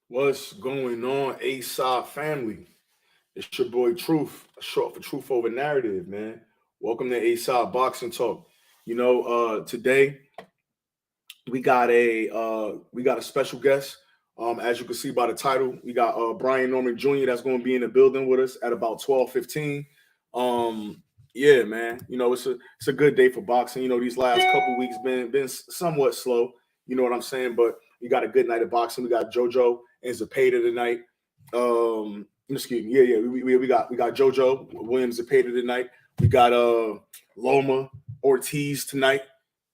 What's going on, ASOP family? It's your boy Truth, short for Truth Over Narrative, man. Welcome to ASOP Boxing Talk. Today we got a special guest. As you can see by the title, we got Brian Norman Jr. that's going to be in the building with us at about 12:15. Yeah, man. It's a good day for boxing. These last couple weeks been somewhat slow. You know what I'm saying? But we got a good night of boxing. We got JoJo and Zepeda tonight. Excuse me. Yeah. We got JoJo Williams Zepeda tonight. We got Loma Ortiz tonight.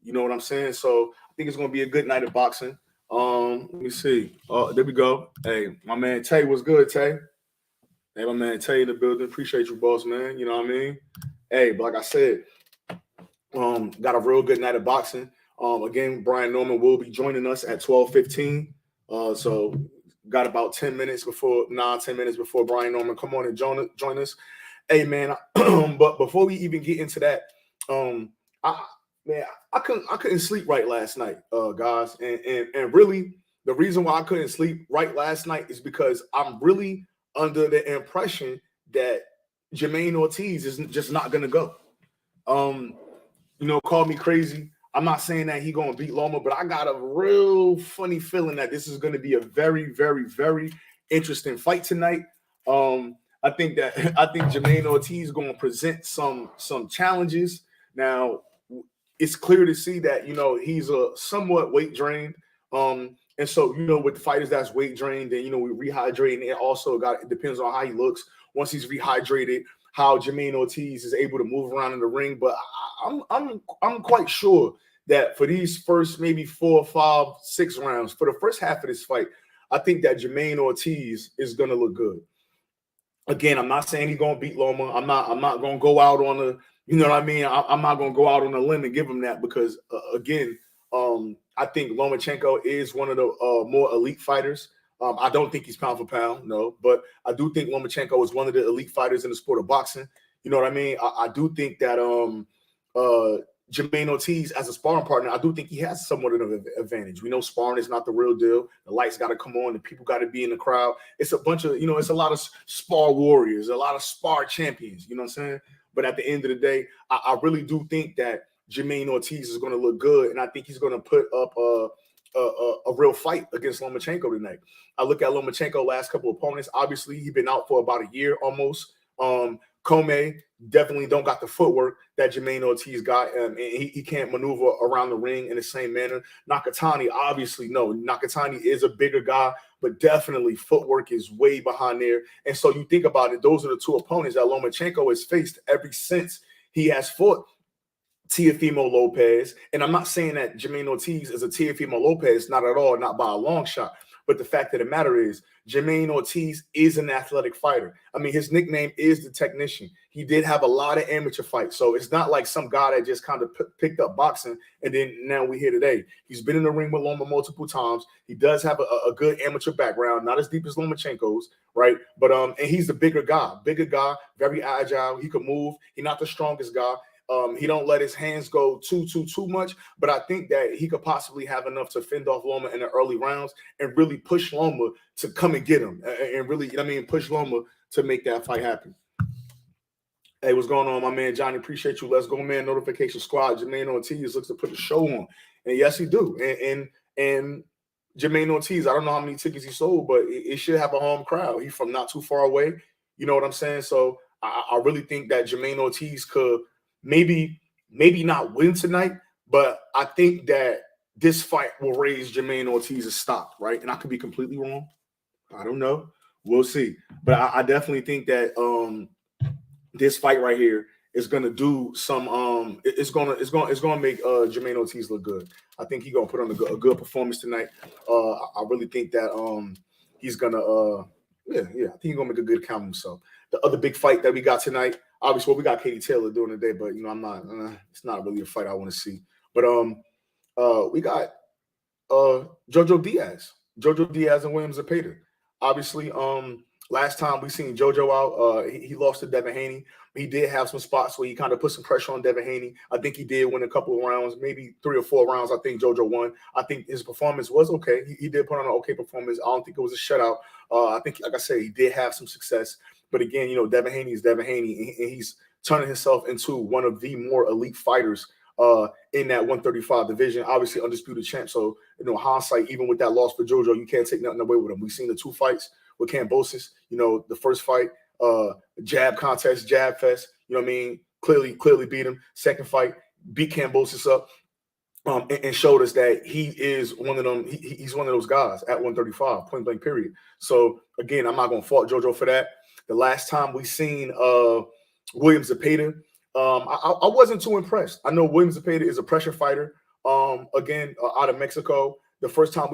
You know what I'm saying? So I think it's gonna be a good night of boxing. Let me see. Oh, there we go. Hey, my man Tay, what's good, Tay? Hey, my man Tay in the building. Appreciate you, boss, man. You know what I mean? Hey, but like I said, got a real good night of boxing. Again, Brian Norman will be joining us at 12:15. So got about 10 minutes before Brian Norman come on and join us. Hey man, but before we even get into that, I man, I couldn't sleep right last night, guys, and really the reason why I couldn't sleep right last night is because I'm really under the impression that Jermaine Ortiz is just not gonna go. Um, call me crazy. I'm not saying that he gonna beat Loma, but I got a real funny feeling that this is gonna be a very, very, very interesting fight tonight. I think Jermaine Ortiz gonna present some challenges. Now, it's clear to see that he's a somewhat weight drained. And so with the fighters that's weight drained, then we rehydrate, and it depends on how he looks once he's rehydrated, how Jermaine Ortiz is able to move around in the ring. But I'm quite sure that for these first maybe 4, 5, 6 rounds, for the first half of this fight, I think that Jermaine Ortiz is gonna look good. Again, I'm not saying he's gonna beat Loma. I'm not gonna go out on a, you know what I mean. I'm not gonna go out on a limb and give him that because again, I think Lomachenko is one of the more elite fighters. I don't think he's pound for pound, no, but I do think Lomachenko is one of the elite fighters in the sport of boxing. You know what I mean? I do think that Jermaine Ortiz as a sparring partner, I do think he has somewhat of an advantage. We know sparring is not the real deal. The lights got to come on, the people got to be in the crowd. It's a bunch of, it's a lot of spar warriors, a lot of spar champions, you know what I'm saying? But at the end of the day, I really do think that Jermaine Ortiz is going to look good, and I think he's going to put up a real fight against Lomachenko tonight. I look at Lomachenko last couple of opponents. Obviously, he's been out for about a year almost. Comey definitely don't got the footwork that Jermaine Ortiz got, and he can't maneuver around the ring in the same manner. Nakatani, obviously, no. Nakatani is a bigger guy, but definitely footwork is way behind there. And so you think about it, those are the two opponents that Lomachenko has faced ever since he has fought Teofimo Lopez. And I'm not saying that Jermaine Ortiz is a Teofimo Lopez, not at all, not by a long shot. But the fact of the matter is, Jermaine Ortiz is an athletic fighter. I mean, his nickname is the Technician. He did have a lot of amateur fights. So it's not like some guy that just kind of picked up boxing and then now we're here today. He's been in the ring with Loma multiple times. He does have a good amateur background, not as deep as Lomachenko's, right? But and he's the bigger guy, very agile. He can move. He's not the strongest guy. He don't let his hands go too much, but I think that he could possibly have enough to fend off Loma in the early rounds and really push Loma to come and get him, and really, push Loma to make that fight happen. Hey, what's going on, my man Johnny? Appreciate you. Let's go, man. Notification Squad. Jermaine Ortiz looks to put the show on, and yes, he do. And Jermaine Ortiz, I don't know how many tickets he sold, but it should have a home crowd. He's from not too far away. You know what I'm saying? So I really think that Jermaine Ortiz could maybe not win tonight, but I think that this fight will raise Jermaine Ortiz's stock, right? And I could be completely wrong. I don't know. We'll see. But I definitely think that this fight right here is gonna do some. It's gonna make Jermaine Ortiz look good. I think he's gonna put on a good performance tonight. I really think that he's gonna I think he's gonna make a good count himself. The other big fight that we got tonight, obviously, we got Katie Taylor doing today, but I'm not. It's not really a fight I want to see. But we got Jojo Diaz and Williams Zepeda. Obviously, last time we seen Jojo out, he lost to Devin Haney. He did have some spots where he kind of put some pressure on Devin Haney. I think he did win a couple of rounds, maybe 3 or 4 rounds. I think JoJo won. I think his performance was okay. He did put on an okay performance. I don't think it was a shutout. I think, like I said, he did have some success. But again, Devin Haney is Devin Haney, and he's turning himself into one of the more elite fighters in that 135 division. Obviously, undisputed champ. So, hindsight, even with that loss for JoJo, you can't take nothing away with him. We've seen the 2 fights with Kambosos. The first fight, jab contest, jab fest. You know what I mean? Clearly beat him. Second fight, beat Kambosos up. And showed us that he is one of them. He's one of those guys at 135, point blank, period. So again, I'm not going to fault JoJo for that. The last time we seen William Zepeda, I wasn't too impressed. I know William Zepeda is a pressure fighter. Again, out of Mexico. The first time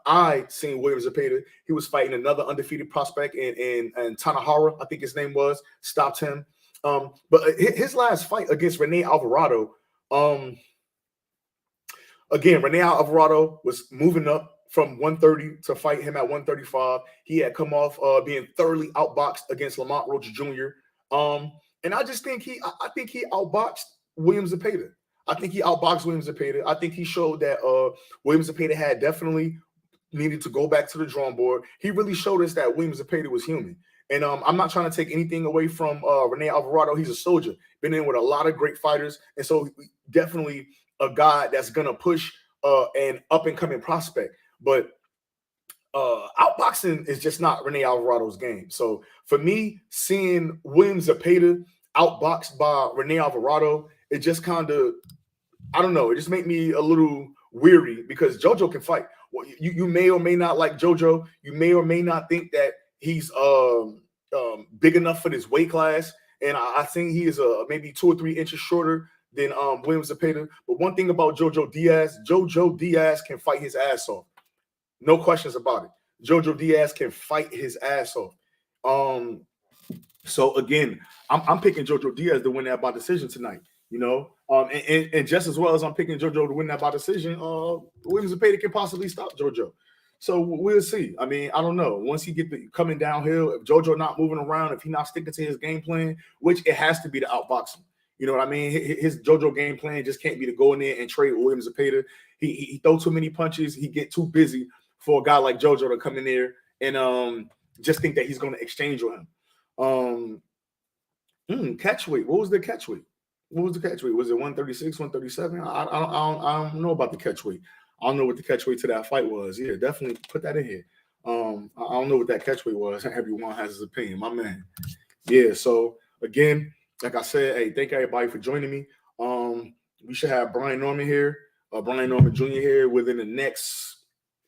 I seen William Zepeda, he was fighting another undefeated prospect in Tanahara, I think his name was. Stopped him. But his last fight against Rene Alvarado. Again, Rene Alvarado was moving up from 130 to fight him at 135. He had come off being thoroughly outboxed against Lamont Roach Jr. And I just think I think he outboxed William Zepeda. I think he outboxed William Zepeda. I think he showed that William Zepeda had definitely needed to go back to the drawing board. He really showed us that William Zepeda was human. And I'm not trying to take anything away from Rene Alvarado. He's a soldier, been in with a lot of great fighters. And so definitely a guy that's going to push an up-and-coming prospect. But outboxing is just not Rene Alvarado's game. So for me, seeing William Zepeda outboxed by Rene Alvarado, it just kind of, I don't know, it just made me a little weary because JoJo can fight. Well, you may or may not like JoJo. You may or may not think that he's big enough for this weight class. And I think he is maybe 2 or 3 inches shorter than William Zepeda. But one thing about Jojo Diaz can fight his ass off. No questions about it. Jojo Diaz can fight his ass off. So again, I'm picking Jojo Diaz to win that by decision tonight. And just as well as I'm picking JoJo to win that by decision, William Zepeda can possibly stop JoJo. So we'll see. I mean, I don't know. Once he get coming downhill, if JoJo not moving around, if he not sticking to his game plan, which it has to be to outbox him. You know what I mean? His JoJo game plan just can't be to go in there and trade William Zepeda. He throw too many punches. He get too busy for a guy like JoJo to come in there and just think that he's going to exchange with him. Catch weight. What was the catch weight? Was it 136, 137? I don't know about the catch weight. I don't know what the catch weight to that fight was. Yeah, definitely put that in here. I don't know what that catch weight was. Everyone has his opinion. My man. Yeah, so again, like I said, hey, thank everybody for joining me. We should have Brian Norman here, Brian Norman Jr. here within the next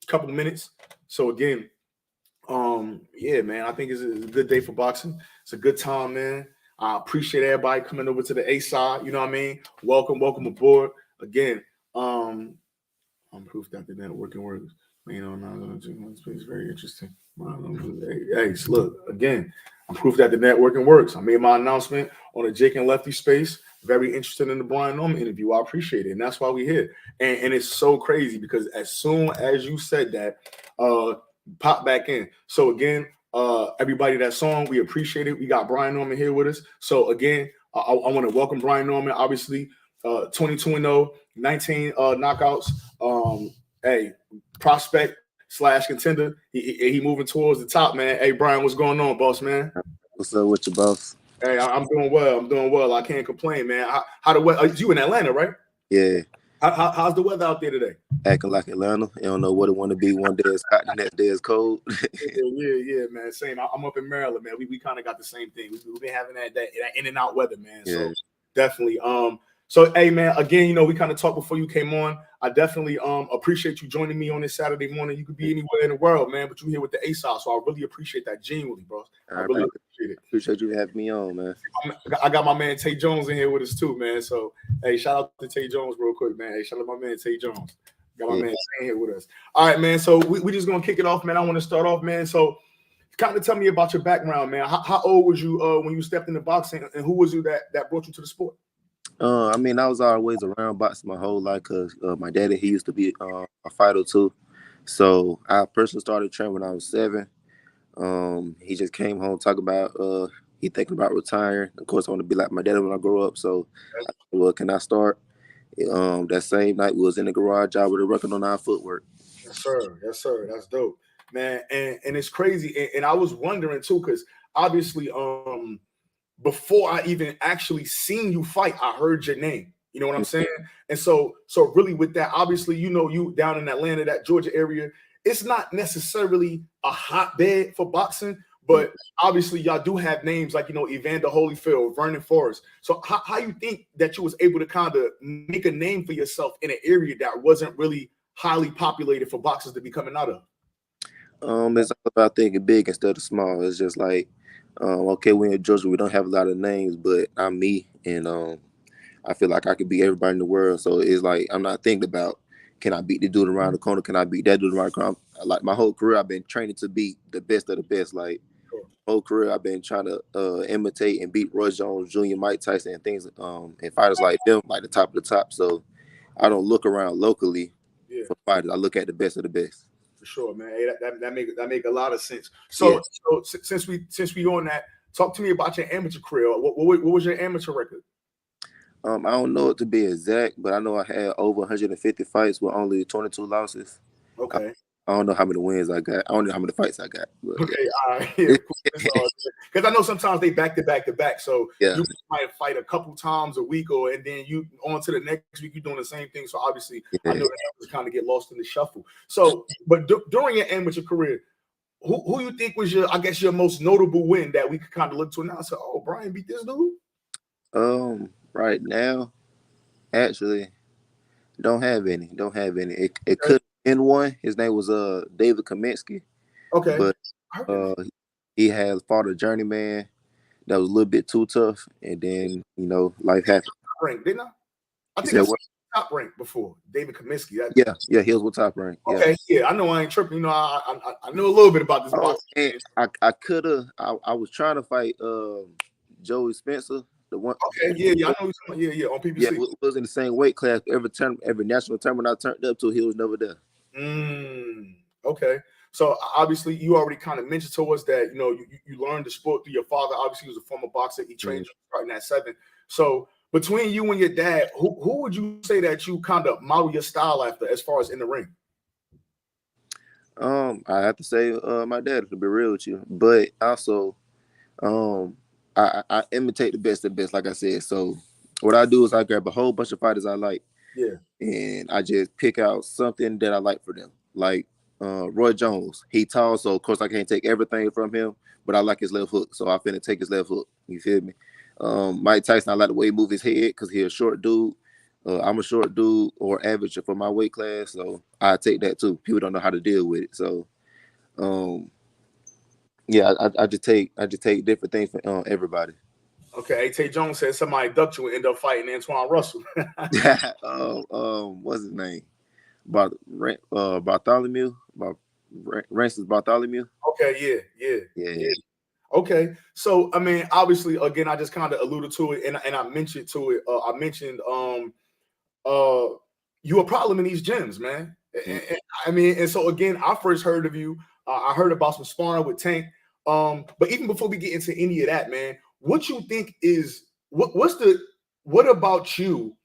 couple of minutes. So again, yeah, man, I think it's a good day for boxing. It's a good time, man. I appreciate everybody coming over to the A side. You know what I mean? Welcome aboard. Again, I'm proof that the networking works. It's very interesting. Hey, look, again, I'm proof that the networking works. I made my announcement on the Jake and Lefty space. Very interested in the Brian Norman interview. I appreciate it. And that's why we're here. And it's so crazy because as soon as you said that, pop back in. So again, everybody that's on, we appreciate it. We got Brian Norman here with us. So again, I want to welcome Brian Norman. Obviously, 22-0, 19 knockouts. Hey, prospect / contender. He moving towards the top, man. Hey, Brian, what's going on, boss, man? What's up with you, boss? Hey, I'm doing well. I can't complain, man. How the weather? You in Atlanta, right? Yeah. How's the weather out there today? Acting like Atlanta. You don't know what it want to be. One day it's hot, the next day it's cold. yeah, man. Same. I'm up in Maryland, man. We kind of got the same thing. We've been having that in and out weather, man. Yeah. So definitely. So hey, man. Again, we kind of talked before you came on. I definitely appreciate you joining me on this Saturday morning. You could be anywhere in the world, man, but you're here with the ASOS, so I really appreciate that, genuinely, bro. I really appreciate it. Appreciate you having me on, man. I got my man Tay Jones in here with us too, man. So hey, shout out to Tay Jones real quick, man. Hey, shout out to my man Tay Jones. Got my man Tay here with us. All right, man. So we just gonna kick it off, man. I want to start off, man. So kind of tell me about your background, man. How old was you when you stepped into boxing, and who was you that brought you to the sport? I mean, I was always around boxing my whole life because my daddy, he used to be a fighter too. So I personally started training when I was 7. He just came home talking about he thinking about retiring. Of course, I want to be like my dad when I grow up. So, well, can I start? That same night we was in the garage. I was working on our footwork. Yes, sir. Yes, sir. That's dope, man. And it's crazy. And I was wondering too, because obviously, before I even actually seen you fight, I heard your name. You know what I'm saying? And so really with that, obviously, you down in Atlanta, that Georgia area, it's not necessarily a hotbed for boxing, but obviously y'all do have names like, Evander Holyfield, Vernon Forrest. So how you think that you was able to kind of make a name for yourself in an area that wasn't really highly populated for boxers to be coming out of? It's all about thinking big instead of small. It's just like, okay, we're in Georgia, we don't have a lot of names, but I'm me, and I feel like I could beat everybody in the world. So it's like I'm not thinking about, can I beat the dude around the corner? Can I beat that dude around the corner? Like my whole career, I've been training to beat the best of the best. Like whole career, I've been trying to imitate and beat Roy Jones Jr., Mike Tyson, and things, and fighters like them, like the top of the top. So I don't look around locally for fighters. I look at the best of the best. For sure, man. Hey, that make a lot of sense. Yeah. So since we on that, talk to me about your amateur career. What was your amateur record? I don't know it to be exact, but I know I had over 150 fights with only 22 losses. Okay. I don't know how many wins I got. I don't know how many fights I got. But, okay, all right. Yeah, because I know sometimes they back to back. So yeah, you might fight a couple times a week, and then you on to the next week, you're doing the same thing. So obviously, I know that kind of get lost in the shuffle. So, but during your amateur career, who you think was your most notable win that we could kind of look to now and say, oh, Brian beat this dude? Right now, actually, don't have any. It could have been one. His name was David Kaminsky. Okay. But he had fought a journeyman that was a little bit too tough, and then life happened. Rank, didn't I? I think I was top rank before David Kaminsky. Yeah, he was with Top Rank. Okay, yeah, I know I ain't tripping. I know a little bit about this boxing. I could have. I was trying to fight Joey Spencer. The one. Okay, yeah, I know. Yeah, on PBC. Yeah, we was in the same weight class. Every national tournament I turned up to, he was never there. Okay. So obviously, you already kind of mentioned to us that you learned the sport through your father. Obviously, he was a former boxer. He trained you starting at 7. So between you and your dad, who would you say that you kind of model your style after, as far as in the ring? I have to say my dad, to be real with you, but also I imitate the best of the best, like I said. So what I do is I grab a whole bunch of fighters I like, and I just pick out something that I like for them. Like Roy Jones, he tall, so of course I can't take everything from him, but I like his left hook, so I finna take his left hook. You feel me? Mike Tyson, I like the way he move his head because he's a short dude. I'm a short dude or average for my weight class, so I take that too. People don't know how to deal with it, so yeah, I just take different things from everybody. Okay, Tay Jones said somebody ducked you and end up fighting Antoine Russell. What's his name? Bartholomew. Rancis Bartholomew. Okay, yeah. Okay, so I mean, obviously, again, I just kind of alluded to it, and I mentioned to it. I mentioned you a problem in these gyms, man. And so again, I first heard of you. I heard about some sparring with Tank. But even before we get into any of that, man, what you think is what about you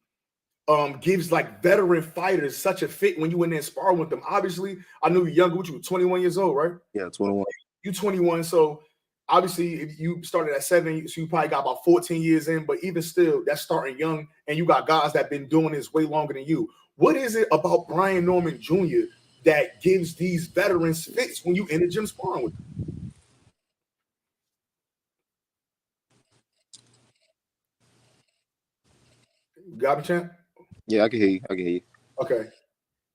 gives like veteran fighters such a fit when you in there sparring with them? Obviously, I knew you're younger. You were 21 years old, right? Yeah, 21. You 21, so obviously if you started at 7, so you probably got about 14 years in, but even still, that's starting young, and you got guys that been doing this way longer than you. What is it about Brian Norman Jr. that gives these veterans fits when you in the gym sparring with them? Got me, champ? Yeah, I can hear you. Okay.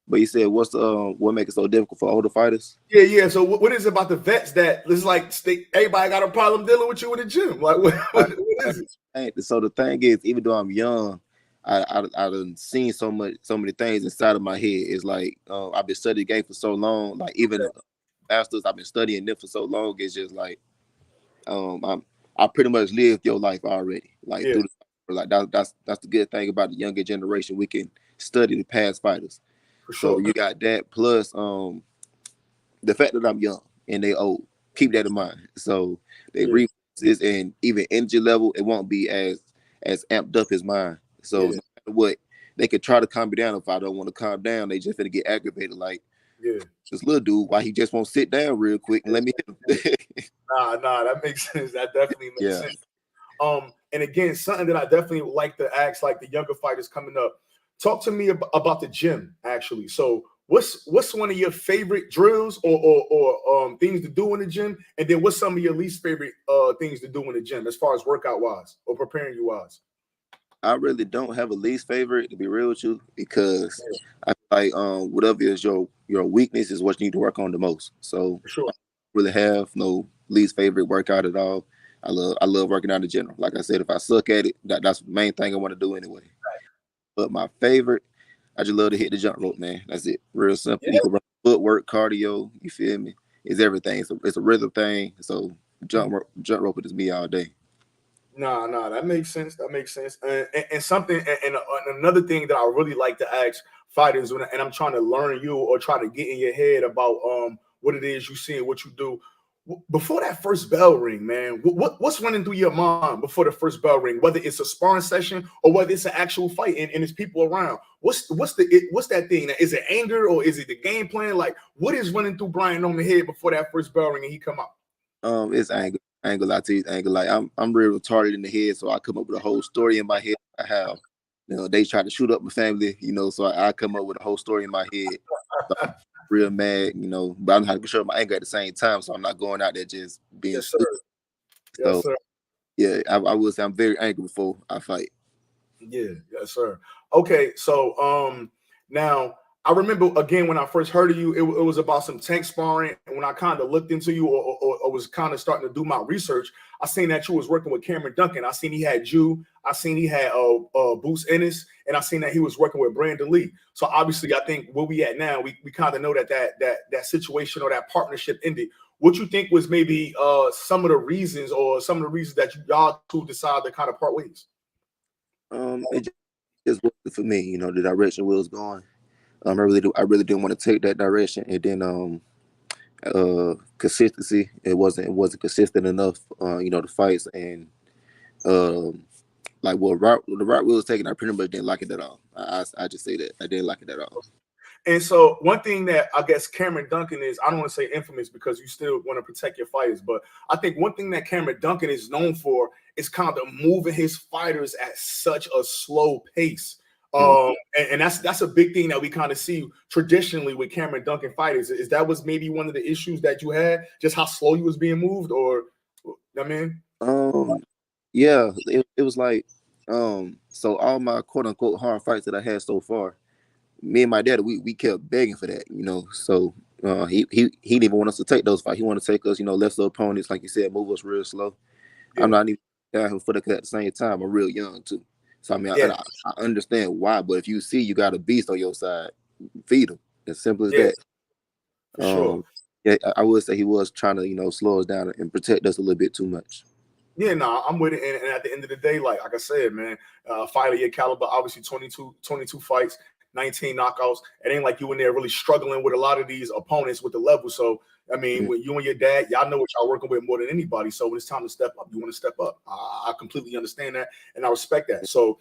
But you said what makes it so difficult for older fighters? Yeah. So what is it about the vets that it's like everybody got a problem dealing with you in the gym? Like what is it? So the thing is, even though I'm young, I done seen so many things inside of my head. It's like I've been studying the game for so long. Like even masters, I've been studying it for so long. It's just like I pretty much lived your life already. Like through like that's the good thing about the younger generation. We can study the past fighters. For sure. So you got that plus the fact that I'm young and they old. Keep that in mind. So they and even energy level, it won't be as amped up as mine. So no matter what, they could try to calm me down. If I don't want to calm down, they just gonna get aggravated. Like this little dude, why he just won't sit down real quick and let me hit him. Nah, that makes sense. That definitely makes sense. And again, something that I definitely would like to ask, like the younger fighters coming up, talk to me about the gym, actually. So what's one of your favorite drills or things to do in the gym? And then what's some of your least favorite things to do in the gym as far as workout wise or preparing you wise? I really don't have a least favorite, to be real with you, because I feel like whatever is your weakness is what you need to work on the most. So For sure. I don't really have no least favorite workout at all. I love working out in general. Like I said, if I suck at it, that's the main thing I want to do anyway. But my favorite, I just love to hit the jump rope, man. That's it. Real simple. You can run footwork, cardio. You feel me? It's everything. It's a rhythm thing. So jump rope is me all day. No, that makes sense. That makes sense. And something, and another thing that I really like to ask fighters, and I'm trying to learn you or try to get in your head about what it is you see and what you do. Before that first bell ring, man, what's running through your mind before the first bell ring? Whether it's a sparring session or whether it's an actual fight and it's people around, what's that thing? Is it anger or is it the game plan? Like, what is running through Brian on the head before that first bell ring and he come out? It's anger. I ain't gonna lie to you, anger. Like I'm real retarded in the head, so I come up with a whole story in my head. I have, they try to shoot up my family, so I come up with a whole story in my head. So I'm real mad, but I'm not control my anger at the same time, so I'm not going out there just being stupid. Yes, sir. Yeah, I will say I'm very angry before I fight. Yeah, yes, sir. Okay, so now I remember again when I first heard of you, it was about some tank sparring. And when I kind of looked into you or was kind of starting to do my research, I seen that you was working with Cameron Duncan. I seen he had you. I seen he had Boots Ennis, and I seen that he was working with Brandon Lee. So obviously, I think where we at now, we kind of know that situation or that partnership ended. What you think was maybe some of the reasons that y'all two decided to kind of part ways? It just wasn't for me, the direction we was going. I really didn't want to take that direction, and then consistency. It wasn't consistent enough. The fights and like the route we was taking, I pretty much didn't like it at all. I just say that I didn't like it at all. And so one thing that I guess Cameron Duncan is, I don't want to say infamous because you still want to protect your fighters, but I think one thing that Cameron Duncan is known for is kind of moving his fighters at such a slow pace. And that's a big thing that we kind of see traditionally with Cameron Duncan fighters. Is that was maybe one of the issues that you had, just how slow you was being moved, or I mean? Yeah, it was like so all my quote unquote hard fights that I had so far, me and my dad, we kept begging for that, So he didn't even want us to take those fights. He wanted to take us, lesser opponents, like you said, move us real slow. Yeah. I'm not even down for that at the same time. I'm real young too. So I mean, I understand why, but if you see you got a beast on your side, feed him. As simple as that. Sure. Yeah, I would say he was trying to, slow us down and protect us a little bit too much. Yeah, no, I'm with it. And at the end of the day, like I said, man, fighter your caliber, obviously 22 fights, 19 knockouts. It ain't like you in there really struggling with a lot of these opponents with the level. So, I mean, when you and your dad, y'all know what y'all working with more than anybody. So when it's time to step up, you want to step up. I completely understand that, and I respect that. So,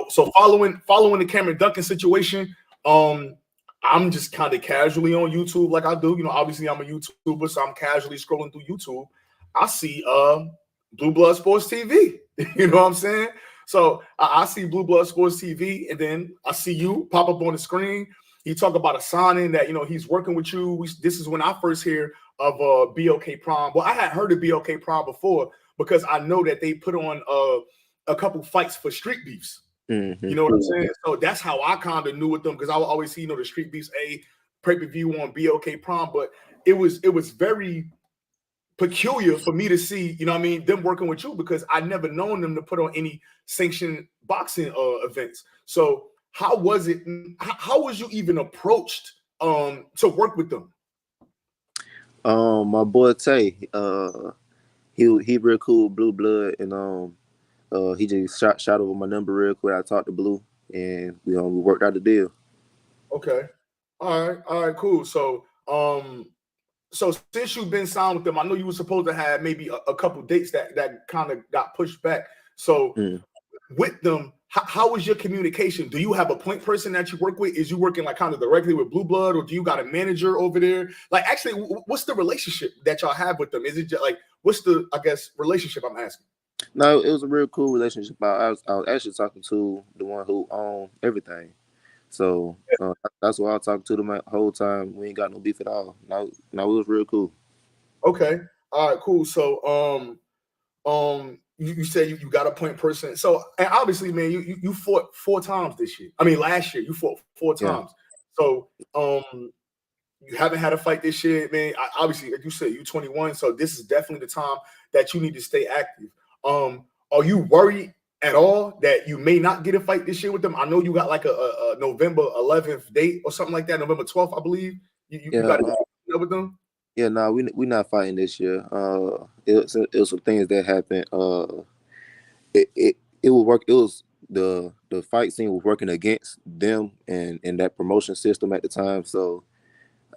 so following the Cameron Duncan situation, I'm just kind of casually on YouTube like I do. Obviously I'm a YouTuber, so I'm casually scrolling through YouTube. I see Blue Blood Sports TV. You know what I'm saying? So I see Blue Blood Sports TV, and then I see you pop up on the screen. You talk about a signing that, he's working with you. This is when I first hear of BOK Prime. Well, I had heard of BOK Prime before because I know that they put on a couple fights for Street Beefs. Mm-hmm. You know what I'm saying? So that's how I kind of knew with them, because I would always see, the Street Beefs pay-per-view on BOK Prime, but it was very peculiar for me to see, them working with you, because I never known them to put on any sanctioned boxing events. So how was it? How was you even approached to work with them? My boy Tay, he real cool, Blue Blood, and he just shot over my number real quick. I talked to Blue, and we worked out the deal. Okay, all right, cool. So so since you've been signed with them, I know you were supposed to have maybe a couple dates that kind of got pushed back. So with them, how is your communication? Do you have a point person that you work with? Is you working like kind of directly with Blue Blood, or do you got a manager over there? Like, actually, what's the relationship that y'all have with them? Is it just like, what's the, I guess, relationship I'm asking? No, it was a real cool relationship. I was actually talking to the one who owned everything. So that's why I was talking to them the whole time. We ain't got no beef at all. No, it was real cool. Okay. All right, cool. So you said you got a point person. So, and obviously, man, you fought 4 times this year. I mean, last year you fought 4 times. So you haven't had a fight this year, man. Obviously, like you said, you're 21, so this is definitely the time that you need to stay active. Are you worried at all that you may not get a fight this year with them? I know you got like a November 11th date or something like that, November 12th, I believe. You got to with them. Yeah, no, we not fighting this year. It was some things that happened. It would work. It was the fight scene was working against them and that promotion system at the time. So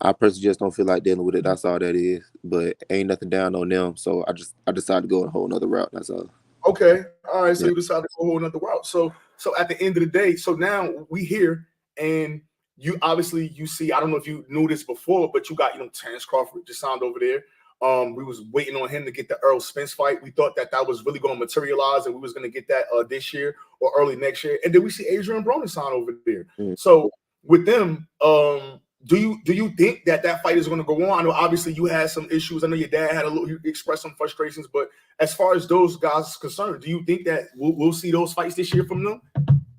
I personally just don't feel like dealing with it. That's all that is. But ain't nothing down on them. So I decided to go a whole nother route. That's all. Okay. All right. So you decided to go a whole nother route. So at the end of the day, so now we here, and you obviously you see, I don't know if you knew this before, but you got, Terrence Crawford just signed over there. We was waiting on him to get the Errol Spence fight. We thought that was really going to materialize, and we was going to get that this year or early next year. And then we see Adrian Broner sign over there. So with them, do you think that fight is going to go on? I know obviously you had some issues. I know your dad had you expressed some frustrations, but as far as those guys are concerned, do you think that we'll see those fights this year from them?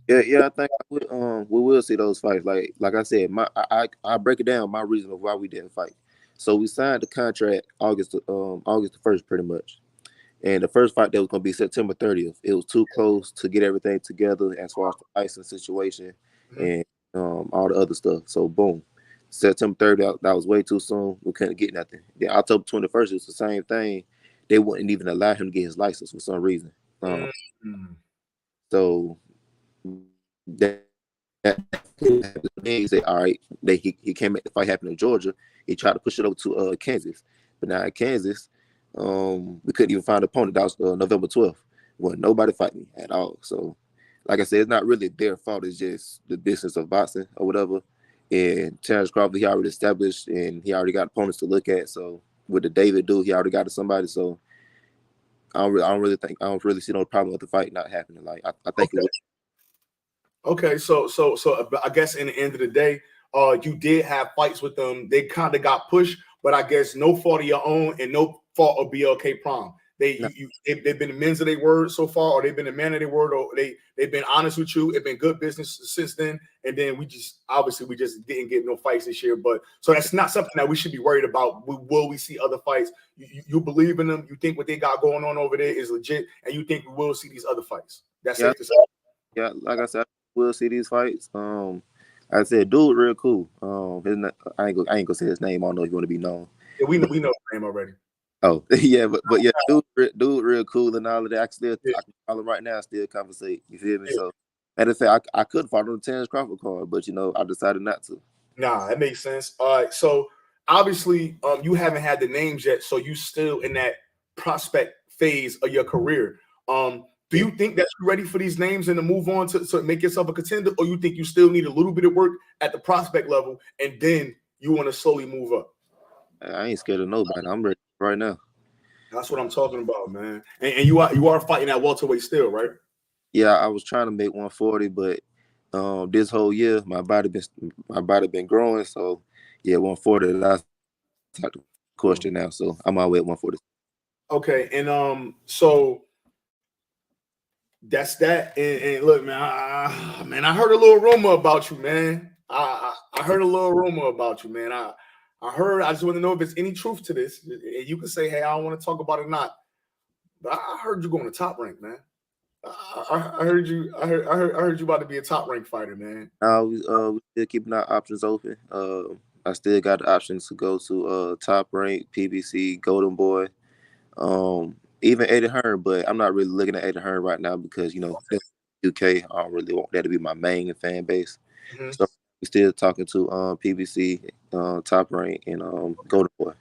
Yeah, I think we will see those fights. Like I said, I break it down my reason of why we didn't fight. So we signed the contract August the 1st, pretty much. And the first fight that was going to be September 30th. It was too close to get everything together as far as the license situation and all the other stuff. So boom, September 30th, that was way too soon. We couldn't get nothing. Then October 21st, it was the same thing. They wouldn't even allow him to get his license for some reason. So that he said, all right, he came back. The fight happened in Georgia. He tried to push it over to Kansas, but now in Kansas, we couldn't even find an opponent. That was November 12th. When nobody fight me at all. So, like I said, it's not really their fault. It's just the business of boxing or whatever. And Terrence Crawford, he already established, and he already got opponents to look at. So with the David dude, he already got to somebody. So I don't really see no problem with the fight not happening. Like I think it was. Okay, so I guess in the end of the day, you did have fights with them. They kind of got pushed, but I guess no fault of your own and no fault of BLK Prime. They've been men of their word so far, or they've been a man of their word, or they've been honest with you. It's been good business since then. And then we just didn't get no fights this year. But so that's not something that we should be worried about. Will we see other fights? You believe in them? You think what they got going on over there is legit, and you think we will see these other fights? That's safe to say. Yeah, like I said, we'll see these fights. I said, dude, real cool. I ain't gonna say his name. I don't know if you want to be known. Yeah, we know his name already. Oh yeah, but yeah, dude, real cool and all of that. I can call him right now, still conversate. You feel me? Yeah. So, and I say I could follow the Terrence Crawford card, but I decided not to. Nah, that makes sense. All right, so obviously, you haven't had the names yet, so you still in that prospect phase of your career. Do you think that you're ready for these names and to move on to make yourself a contender, or you think you still need a little bit of work at the prospect level and then you want to slowly move up? I ain't scared of nobody. I'm ready right now. That's what I'm talking about, man. And you are fighting at welterweight still, right? Yeah, I was trying to make 140, but this whole year my body been growing. So yeah, 140. That's the question now. So I'm all the way at 140. Okay, and so that's that. And look, man, I heard a little rumor about you, man. I heard a little rumor about you, man. I heard. I just want to know if there's any truth to this. You can say, "Hey, I don't want to talk about it," or not. But I heard you going to Top Rank, man. I heard you. I heard you about to be a Top Rank fighter, man. We still keeping our options open. I still got the options to go to Top Rank, PBC, Golden Boy, even Eddie Hearn. But I'm not really looking at Eddie Hearn right now because UK. I don't really want that to be my main fan base. So we're still talking to PBC, Top Rank, and Golden Boy.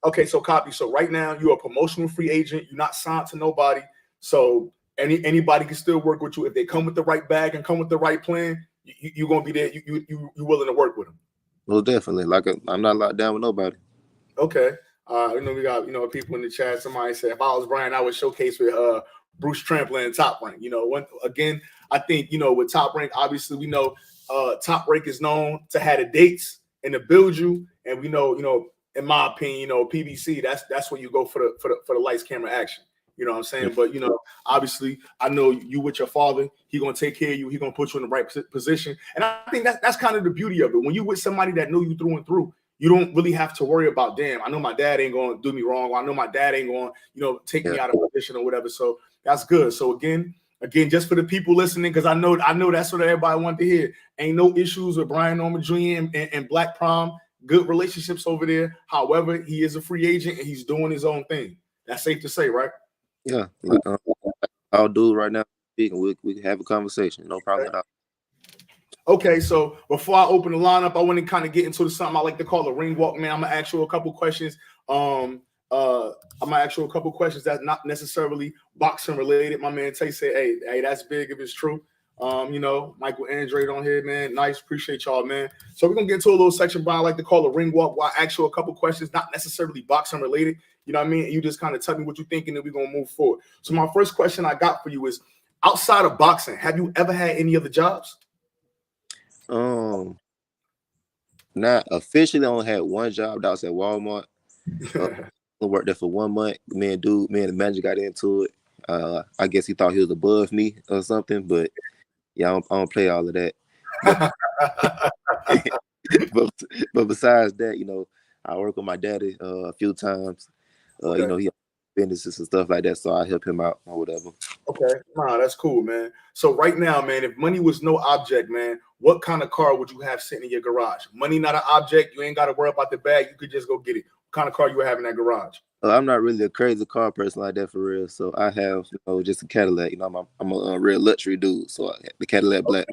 Okay, so copy. So right now you're a promotional free agent. You're not signed to nobody. So anybody can still work with you if they come with the right bag and come with the right plan. You're gonna be there. You willing to work with them? Well, definitely. I'm not locked down with nobody. Okay. We got people in the chat. Somebody said if I was Brian, I would showcase with Bruce Tramplin and Top Rank. I think with Top Rank, obviously we know Top Rank is known to have the dates and to build you, and we know in my opinion, PBC that's where you go for the lights, camera, action. You know what I'm saying? But obviously, I know you with your father. He gonna take care of you. He gonna put you in the right position, and I think that's kind of the beauty of it. When you with somebody that know you through and through, you don't really have to worry about, damn, I know my dad ain't gonna do me wrong. Or I know my dad ain't gonna take me out of position or whatever. So that's good. So again, just for the people listening, because I know that's what everybody want to hear. Ain't no issues with Brian Norman Jr. and Black Prom. Good relationships over there. However, he is a free agent and he's doing his own thing. That's safe to say, right? Yeah, I'll do it right now. We can have a conversation. No problem at all. Okay, so before I open the lineup, I want to kind of get into something I like to call a ring walk, man. I'm gonna ask you a couple questions. I'm gonna ask you a couple questions that's not necessarily boxing related. My man Tay said, "Hey, that's big if it's true." Michael Andre on here, man. Nice, appreciate y'all, man. So we're gonna get into a little section, Brian, I like to call a ring walk, where I ask you a couple questions, not necessarily boxing related. You know what I mean? You just kind of tell me what you think, and then we're gonna move forward. So my first question I got for you is, outside of boxing, have you ever had any other jobs? Not officially. I only had one job. That was at Walmart. I worked there for 1 month. Me and the manager got into it. I guess he thought he was above me or something, but yeah, I don't play all of that. But besides that, I work with my daddy a few times. Okay. He has businesses and stuff like that, so I help him out or whatever. Okay, that's cool, man. So right now, man, if money was no object, man, what kind of car would you have sitting in your garage? Money not an object. You ain't got to worry about the bag. You could just go get it. What kind of car you would have in that garage? I'm not really a crazy car person like that for real. So I have, just a Cadillac. I'm a real luxury dude. So the Cadillac Black.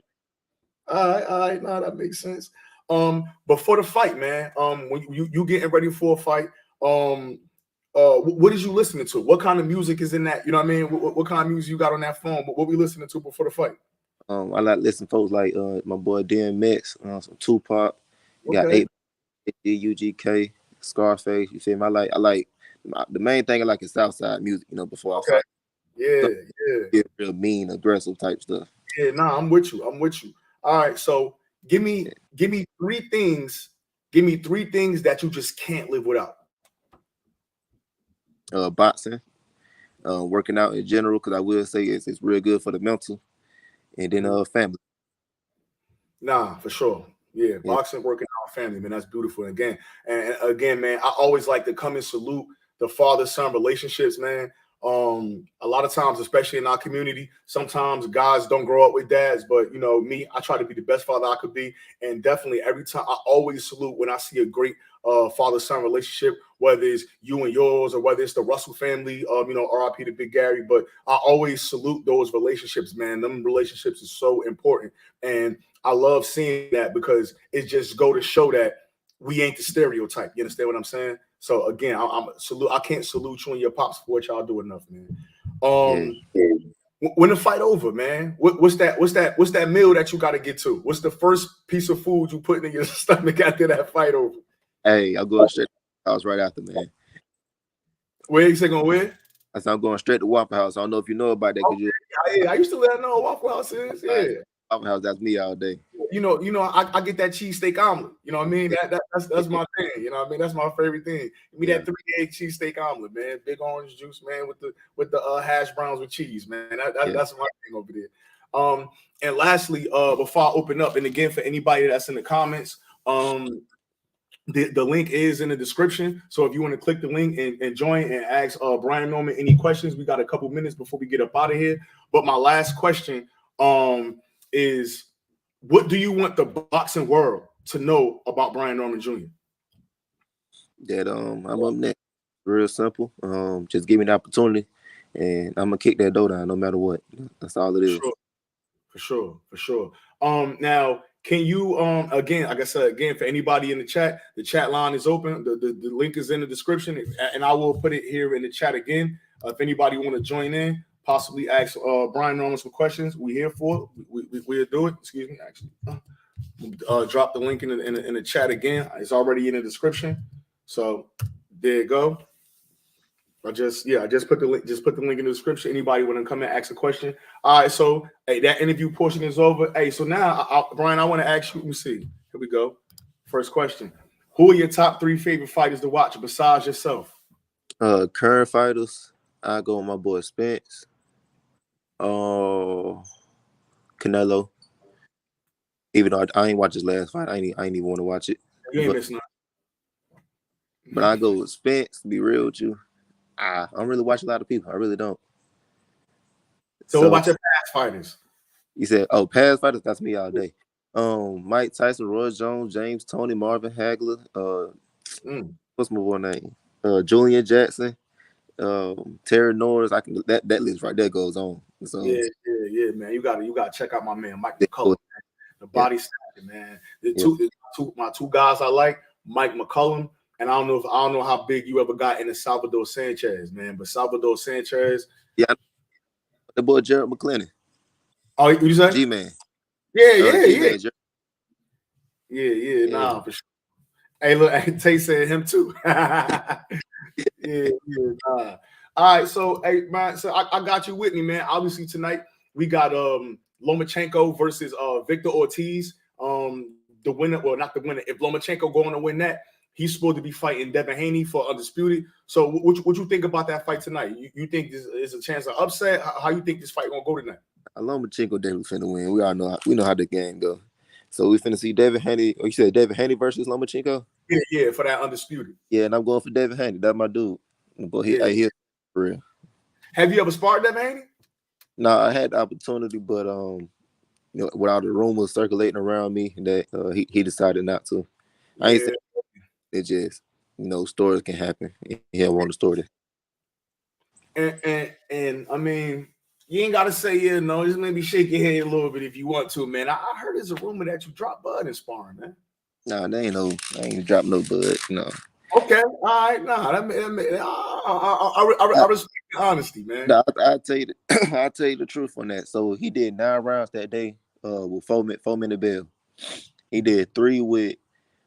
All right. No, that makes sense. Before the fight, man, when you getting ready for a fight, what is you listening to? What kind of music is in that? You know what I mean? What kind of music you got on that phone? What we listening to before the fight? I like listening to folks like my boy DMX, some Tupac. Got 8 UGK, Scarface. You feel me? I like the main thing I like is Southside music. Before I fight. Yeah. Real mean, aggressive type stuff. Yeah, I'm with you. All right, so give me 3 things. Give me 3 things that you just can't live without. Boxing, working out in general, because I will say it's real good for the mental, and then family. Nah, for sure. Yeah, boxing, working out, family, man, that's beautiful. And again, man, I always like to come and salute the father-son relationships, man. A lot of times, especially in our community, sometimes guys don't grow up with dads, but me, I try to be the best father I could be. And definitely every time, I always salute when I see a great father-son relationship, whether it's you and yours or whether it's the Russell family, RIP to Big Gary. But I always salute those relationships, man. Them relationships is so important. And I love seeing that because it just go to show that we ain't the stereotype. You understand what I'm saying? So again, I'm salute. I can't salute you and your pops for what y'all do enough, man. When the fight over, man, what's that meal that you got to get to? What's the first piece of food you put in your stomach after that fight over? Hey, I'm going straight to the house right after, man. Where you say going where? I said I'm going straight to Waffle House. I don't know if you know about that. Yeah, I used to let know Waffle House is. Yeah. Waffle House, that's me all day. I get that cheesesteak omelet. You know what I mean? That's my thing. You know what I mean? That's my favorite thing. Give me that 3-egg cheesesteak omelet, man. Big orange juice, man, with the hash browns with cheese, man. That's my thing over there. And lastly, before I open up, and again for anybody that's in the comments, the link is in the description. So if you want to click the link and join and ask Brian Norman any questions, we got a couple minutes before we get up out of here. But my last question is, what do you want the boxing world to know about Brian Norman Jr.? That I'm up next. Real simple. Just give me the opportunity, and I'm gonna kick that door down no matter what. That's all it is. For sure. Now, Can you again, like I said, again, for anybody in the chat line is open. The link is in the description, and I will put it here in the chat again. If anybody want to join in, possibly ask Brian Norman some questions, we here for it. We'll do it. Excuse me, actually. Drop the link in the chat again. It's already in the description. So there you go. I just put the link. Just put the link in the description. Anybody want to come and ask a question? All right. So hey, that interview portion is over. Hey, so now, Brian, I want to ask you. Let me see. Here we go. First question: who are your top 3 favorite fighters to watch besides yourself? Current fighters, I go with my boy Spence. Canelo. Even though I ain't watch his last fight, I ain't even want to watch it. You ain't missing nothing. But I go with Spence. To be real with you, I don't really watch a lot of people. I really don't. So what about your past fighters? You said, past fighters. That's me all day. Mike Tyson, Roy Jones, James Toney, Marvin Hagler. What's my boy name? Julian Jackson, Terry Norris. I can that list right there goes on. So yeah, man. You gotta check out my man Mike McCullough. The body stacking, man. My two guys I like, Mike McCullum, and I don't know how big you ever got into Salvador Sanchez, man. But Salvador Sanchez, the boy Jared McClendon. Oh, you say? G-Man. Yeah. Nah, for sure. Hey, look, Tay said him too. Nah. All right, so hey, man, so I got you with me, man. Obviously tonight we got Lomachenko versus Victor Ortiz. The winner, well, not the winner. If Lomachenko going to win that, he's supposed to be fighting Devin Haney for undisputed. So what you think about that fight tonight? You think this is a chance of upset? How you think this fight gonna go tonight? Lomachenko definitely finna win. We all know how the game go. So we finna see Devin Haney. Or you said Devin Haney versus Lomachenko? Yeah, for that undisputed. Yeah, and I'm going for Devin Haney. That's my dude. But he for real. Have you ever sparred Devin Haney? No, I had the opportunity, but with all the rumors circulating around me, that he decided not to. I ain't saying it just stories can happen. He don't want the story. And I mean, you ain't gotta say just maybe shake your head a little bit if you want to, man. I heard there's a rumor that you dropped Bud in sparring, man. Nah, I ain't dropped no Bud, no. Okay, all right, I respect your honesty, man. Nah, I'll tell you the truth on that. So he did 9 rounds that day with 4-minute bell. He did 3 with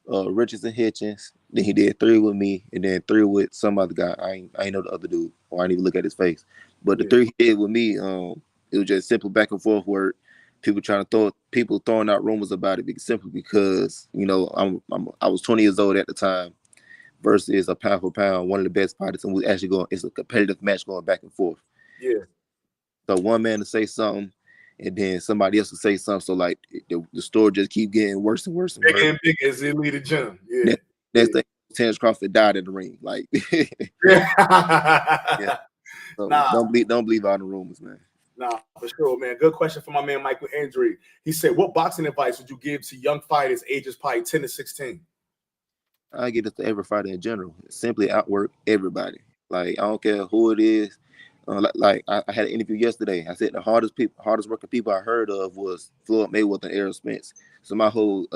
Richardson Hitchens, then he did 3 with me, and then 3 with some other guy. I ain't know the other dude, or I didn't even look at his face. But the 3 he did with me, it was just simple back and forth word. People throwing out rumors about it simply because I was 20 years old at the time versus a pound for pound, one of the best fighters, and it's a competitive match going back and forth. Yeah. So one man to say something, and then somebody else to say something. So like the story just keep getting worse and worse and worse. Bigger and bigger as they lead the gym. Yeah. Next thing, Terence Crawford died in the ring. Like, So don't believe all the rumors, man. Nah, for sure, man. Good question for my man Michael Andre. He said, "What boxing advice would you give to young fighters ages probably 10 to 16?" I give it to every fighter in general. Simply outwork everybody. Like I don't care who it is. I had an interview yesterday. I said the hardest working people I heard of was Floyd Mayweather and Errol Spence. So my whole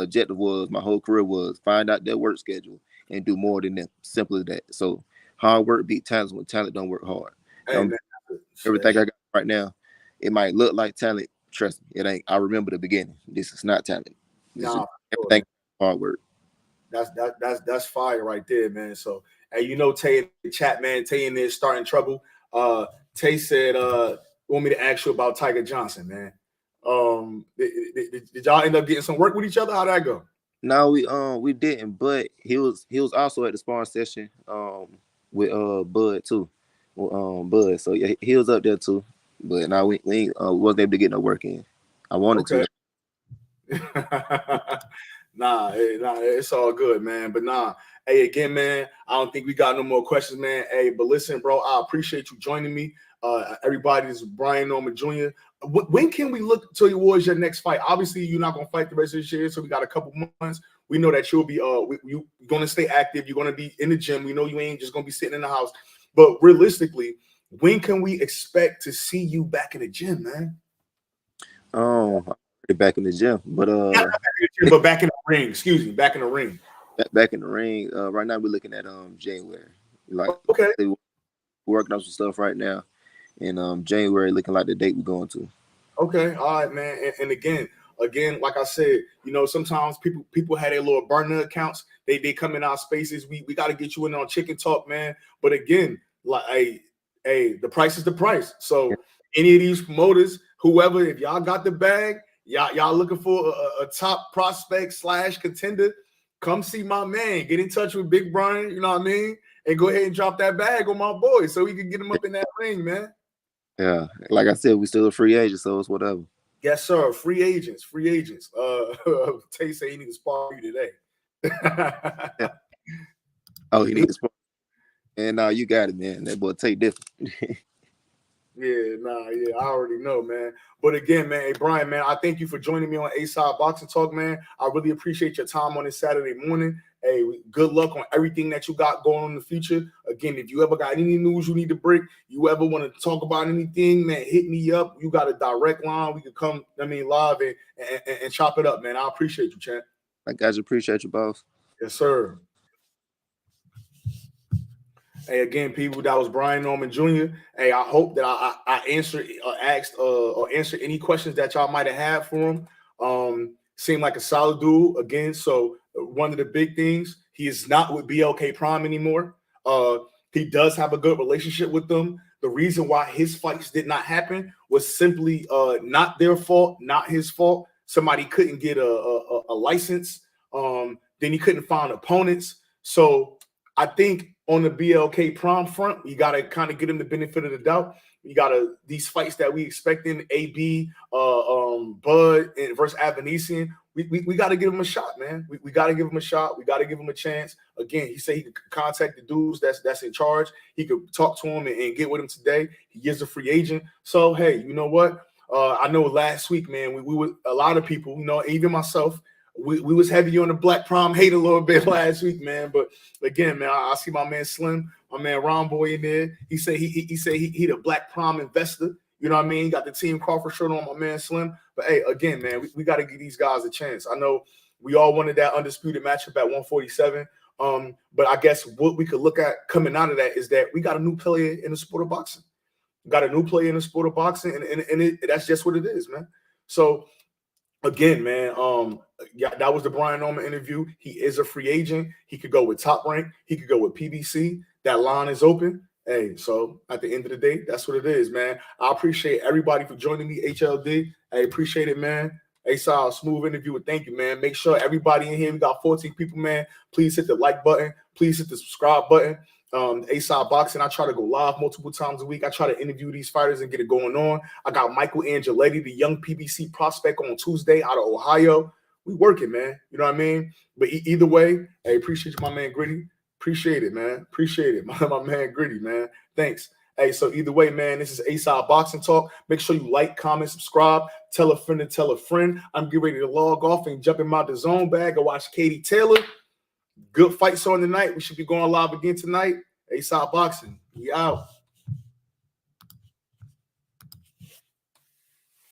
career was find out their work schedule and do more than them. Simple as that. So hard work beat talent when talent don't work hard. Everything I got right now, it might look like talent. Trust me, it ain't. I remember the beginning. This is not talent. Everything hard work. That's fire right there, man. So hey, Tay in the chat, man. Tay in there starting trouble. Tay said, want me to ask you about Tiger Johnson, man. Did y'all end up getting some work with each other? How'd that go? No, we didn't, but he was also at the sparring session with Bud too. Bud. So yeah, he was up there too. But now we wasn't able to get no work in. I wanted to. Nah, it's all good, man. But nah, hey, again, man, I don't think we got no more questions, man. Hey, but listen, bro, I appreciate you joining me. Everybody, this is Brian Norman Jr. When can we look towards your next fight? Obviously, you're not gonna fight the rest of this year, so we got a couple months. We know that you'll be you're gonna stay active. You're gonna be in the gym. We know you ain't just gonna be sitting in the house. But realistically, when can we expect to see you back in the gym, man? back in the gym, but back in the ring. Excuse me, back in the ring. Back in the ring. Right now we're looking at January. Like, okay, we're working on some stuff right now, and January looking like the date we're going to. Okay, all right, man. And again, like I said, you know, sometimes people had their little burner accounts. They come in our spaces. We got to get you in on Chicken Talk, man. But again, like, hey, the price is the price. So any of these promoters, whoever, if y'all got the bag, y'all looking for a top prospect / contender, come see my man. Get in touch with Big Brian, you know what I mean? And go ahead and drop that bag on my boy so we can get him up in that ring, man. Yeah, like I said, we still a free agent, so it's whatever. Yes, sir. Free agents. Tay say he needs to spar you today. Yeah. Oh, he needs to spar. And you got it, man. That boy Tay different. Yeah, I already know, man. But again, man, hey, Brian, man, I thank you for joining me on A-Side Boxing Talk, man. I really appreciate your time on this Saturday morning. Hey, good luck on everything that you got going on in the future. Again, if you ever got any news you need to break, you ever want to talk about anything, man, hit me up. You got a direct line. We could come, live and chop it up, man. I appreciate you, champ. I got you. Appreciate you, boss. Yes, sir. Hey, again, people, that was Brian Norman Jr. Hey, I hope that I answered or answered any questions that y'all might have had for him. Seemed like a solid dude. Again, so one of the big things, he is not with BLK Prime anymore. He does have a good relationship with them. The reason why his fights did not happen was simply not their fault, not his fault. Somebody couldn't get a license. Then he couldn't find opponents. So I think on the BLK Prime front, you got to kind of get him the benefit of the doubt. You got to these fights that we expecting, AB, Bud versus Avanesian. We got to give him a shot, man. We got to give him a shot. We got to give him a chance. Again, he said he could contact the dudes that's in charge. He could talk to him and get with him today. He is a free agent. So, hey, you know what? I know last week, man, we were a lot of people, you know, even myself, we was heavy on the Black Prom hate a little bit last week, man. But again, man, I see my man Slim, my man Ron Boy in there. He said he the Black Prom investor. You know what I mean? He got the Team Crawford shirt on, my man Slim. But hey, again, man, we got to give these guys a chance. I know we all wanted that undisputed matchup at 147. But I guess what we could look at coming out of that is that we got a new player in the sport of boxing. Got a new player in the sport of boxing, and that's just what it is, man. So again, man, yeah, that was the Brian Norman interview. He is a free agent. He could go with Top Rank. He could go with PBC. That line is open. Hey, so at the end of the day, that's what it is, man. I appreciate everybody for joining me, HLD. I appreciate it, man. A-Side, smooth interview. Thank you, man. Make sure everybody in here, we got 14 people, man. Please hit the like button. Please hit the subscribe button. A-Side Boxing, I try to go live multiple times a week. I try to interview these fighters and get it going on. I got Michael Angeletti, the young PBC prospect, on Tuesday out of Ohio. We working, man. You know what I mean? But either way, I appreciate you, my man Gritty. Appreciate it, man. Appreciate it. My man Gritty, man. Thanks. Hey, so either way, man, this is A-Side Boxing Talk. Make sure you like, comment, subscribe, tell a friend to tell a friend. I'm getting ready to log off and jump in my DAZN bag and watch Katie Taylor. Good fights on tonight. We should be going live again tonight. A-Side Boxing. We out.